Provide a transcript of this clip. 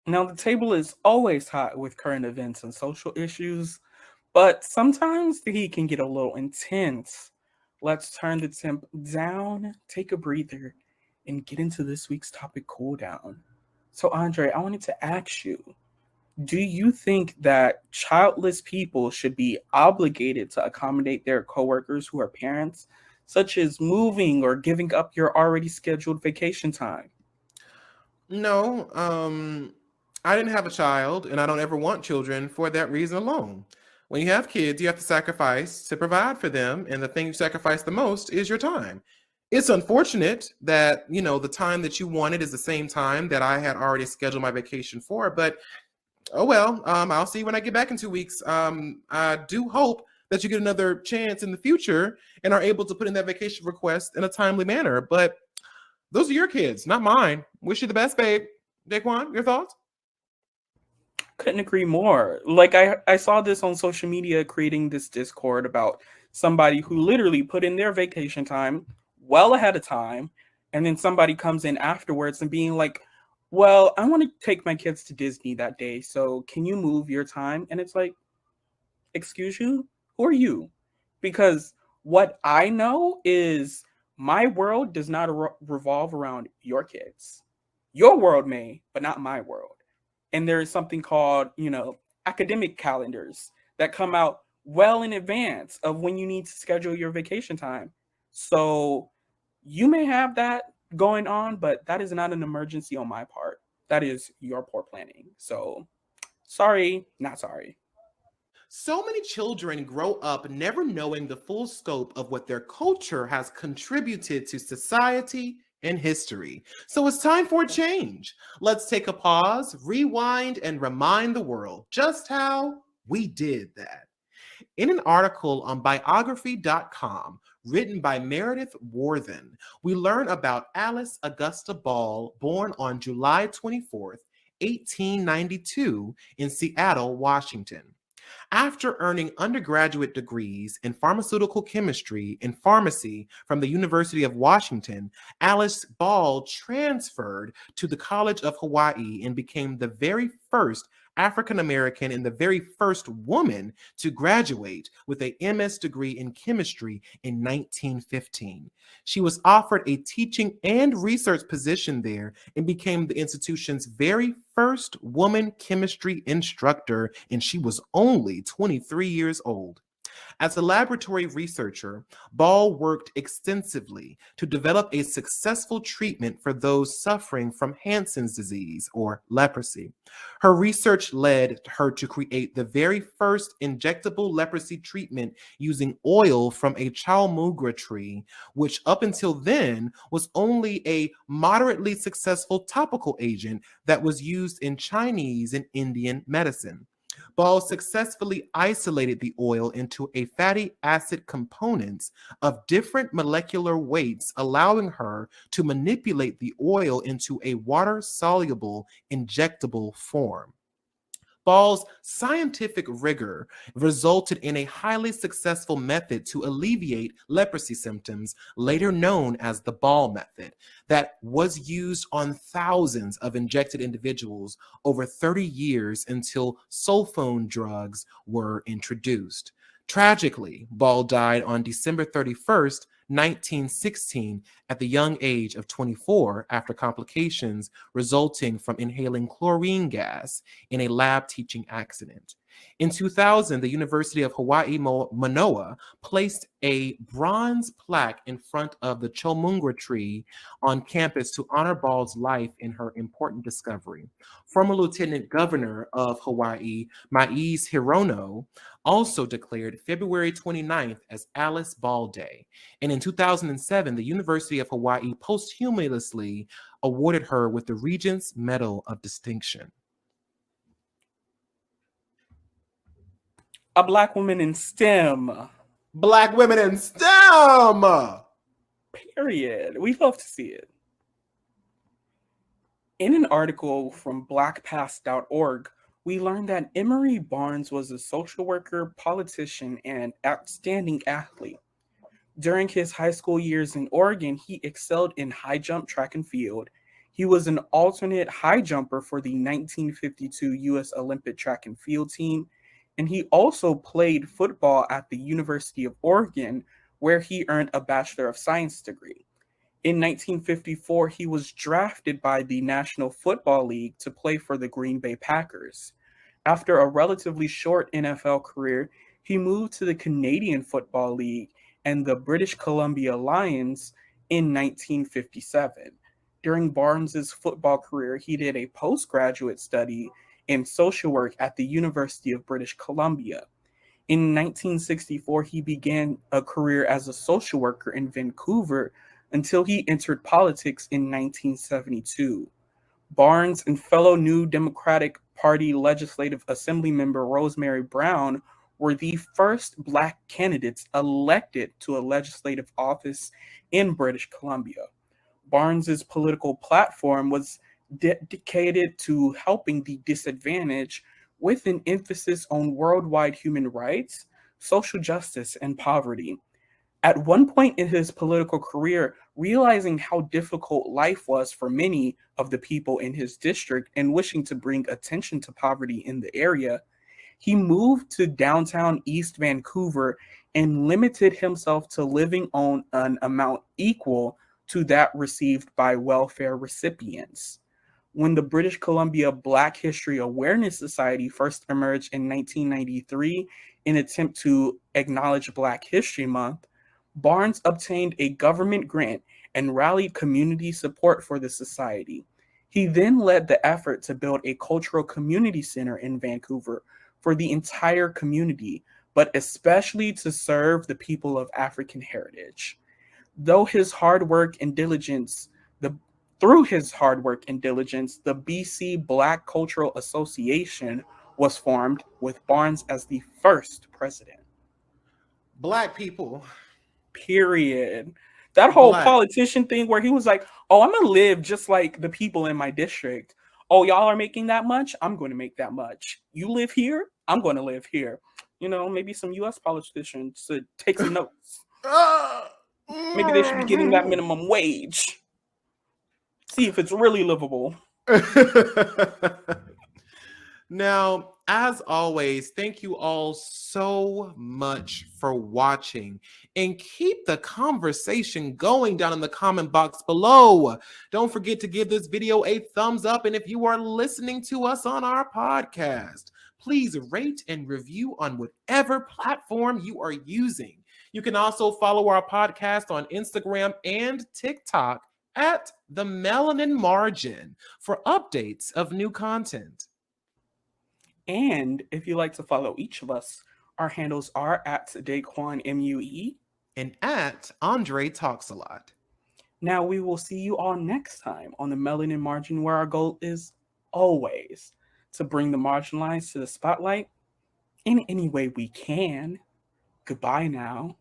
Now, the table is always hot with current events and social issues, but sometimes the heat can get a little intense. Let's turn the temp down, take a breather, and get into this week's topic cool down. So, Andre, I wanted to ask you, do you think that childless people should be obligated to accommodate their coworkers who are parents, such as moving or giving up your already scheduled vacation time? No, I didn't have a child, and I don't ever want children for that reason alone. When you have kids, you have to sacrifice to provide for them, and the thing you sacrifice the most is your time. It's unfortunate that, the time that you wanted is the same time that I had already scheduled my vacation for, but oh well, I'll see when I get back in 2 weeks. I do hope that you get another chance in the future and are able to put in that vacation request in a timely manner. But those are your kids, not mine. Wish you the best, babe. Daquon, your thoughts? Couldn't agree more. Like I saw this on social media creating this Discord about somebody who literally put in their vacation time well ahead of time, and then somebody comes in afterwards and being like, "Well, I want to take my kids to Disney that day, so can you move your time?" And it's like, "Excuse you? Who are you?" Because what I know is my world does not revolve around your kids. Your world may, but not my world. And there is something called, academic calendars that come out well in advance of when you need to schedule your vacation time. So you may have that going on, but that is not an emergency on my part. That is your poor planning. So sorry, not sorry. So many children grow up never knowing the full scope of what their culture has contributed to society and history. So it's time for a change. Let's take a pause, rewind, and remind the world just how we did that. In an article on biography.com written by Meredith Worthen, we learn about Alice Augusta Ball, born on July 24th, 1892, in Seattle, Washington. After earning undergraduate degrees in pharmaceutical chemistry and pharmacy from the University of Washington, Alice Ball transferred to the College of Hawaii and became the very first African American and the very first woman to graduate with a MS degree in chemistry in 1915. She was offered a teaching and research position there and became the institution's very first woman chemistry instructor, and she was only 23 years old. As a laboratory researcher, Ball worked extensively to develop a successful treatment for those suffering from Hansen's disease or leprosy. Her research led her to create the very first injectable leprosy treatment using oil from a chalmugra tree, which up until then was only a moderately successful topical agent that was used in Chinese and Indian medicine. Ball successfully isolated the oil into a fatty acid components of different molecular weights, allowing her to manipulate the oil into a water-soluble injectable form. Ball's scientific rigor resulted in a highly successful method to alleviate leprosy symptoms, later known as the Ball method, that was used on thousands of injected individuals over 30 years until sulfone drugs were introduced. Tragically, Ball died on December 31st, 1916, at the young age of 24 after complications resulting from inhaling chlorine gas in a lab teaching accident. In 2000, the University of Hawaii Manoa placed a bronze plaque in front of the Chomungra tree on campus to honor Ball's life and her important discovery. Former Lieutenant Governor of Hawaii, Mais Hirono, also declared February 29th as Alice Ball Day. And in 2007, the University of Hawaii posthumously awarded her with the Regent's Medal of Distinction. A black woman in STEM. Black women in STEM! Period. We love to see it. In an article from blackpast.org, we learned that Emory Barnes was a social worker, politician, and outstanding athlete. During his high school years in Oregon, he excelled in high jump, track, and field. He was an alternate high jumper for the 1952 U.S. Olympic track and field team, and he also played football at the University of Oregon, where he earned a Bachelor of Science degree. In 1954, he was drafted by the National Football League to play for the Green Bay Packers. After a relatively short NFL career, he moved to the Canadian Football League and the British Columbia Lions in 1957. During Barnes's football career, he did a postgraduate study in social work at the University of British Columbia. In 1964, he began a career as a social worker in Vancouver until he entered politics in 1972. Barnes and fellow New Democratic Party Legislative Assembly member Rosemary Brown were the first Black candidates elected to a legislative office in British Columbia. Barnes's political platform was dedicated to helping the disadvantaged with an emphasis on worldwide human rights, social justice, and poverty. At one point in his political career, realizing how difficult life was for many of the people in his district and wishing to bring attention to poverty in the area, he moved to downtown East Vancouver and limited himself to living on an amount equal to that received by welfare recipients. When the British Columbia Black History Awareness Society first emerged in 1993 in an attempt to acknowledge Black History Month, Barnes obtained a government grant and rallied community support for the society. He then led the effort to build a cultural community center in Vancouver for the entire community, but especially to serve the people of African heritage. Though his hard work and diligence, the Through his hard work and diligence, the BC Black Cultural Association was formed with Barnes as the first president. Black people. Period. That whole Black. politician thing where he was like, "Oh, I'm gonna live just like the people in my district. Oh, y'all are making that much? I'm going to make that much. You live here? I'm going to live here." Maybe some U.S. politicians should take some notes. Maybe they should be getting that minimum wage. See if it's really livable. Now, as always, thank you all so much for watching, and keep the conversation going down in the comment box below. Don't forget to give this video a thumbs up, and if you are listening to us on our podcast, please rate and review on whatever platform you are using. You can also follow our podcast on Instagram and TikTok at the Melanin Margin for updates of new content. And if you like to follow each of us, our handles are at Daquon MUE and at Andre Talks a Lot. Now we will see you all next time on the Melanin Margin, where our goal is always to bring the marginalized to the spotlight in any way we can. Goodbye now.